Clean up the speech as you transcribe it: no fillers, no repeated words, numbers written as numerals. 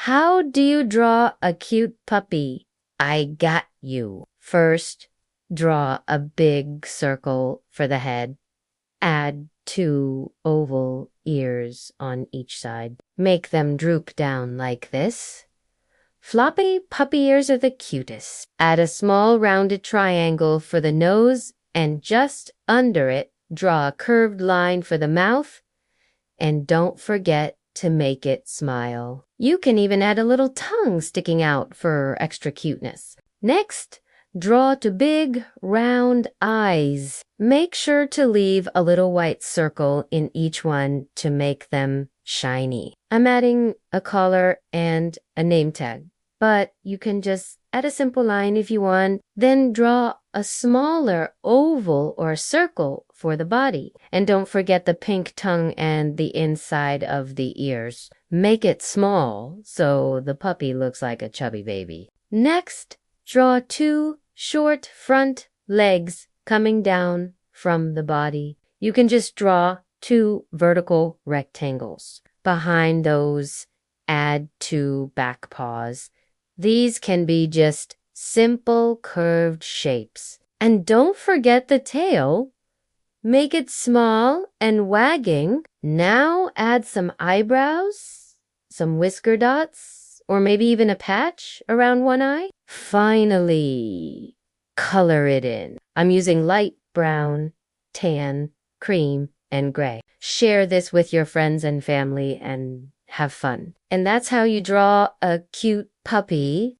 How do you draw a cute puppy? I got you. First, draw a big circle for the head. Add 2 oval ears on each side. Make them droop down like this. Floppy puppy ears are the cutest. Add a small rounded triangle for the nose, and just under it, draw a curved line for the mouth. And don't forget to make it smile. You can even add a little tongue sticking out for extra cuteness. Next, draw 2 big, round eyes. Make sure to leave a little white circle in each one to make them shiny. I'm adding a collar and a name tag, but you can just add a simple line if you want. Then draw a smaller oval or circle for the body. And don't forget the pink tongue and the inside of the ears. Make it small so the puppy looks like a chubby baby. Next, draw 2 short front legs coming down from the body. You can just draw 2 vertical rectangles. Behind those, add 2 back paws. These can be just simple curved shapes. And don't forget the tail. Make it small and wagging. Now add some eyebrows, some whisker dots, or maybe even a patch around one eye. Finally, color it in. I'm using light brown, tan, cream, and gray. Share this with your friends and family and have fun. And that's how you draw a cute puppy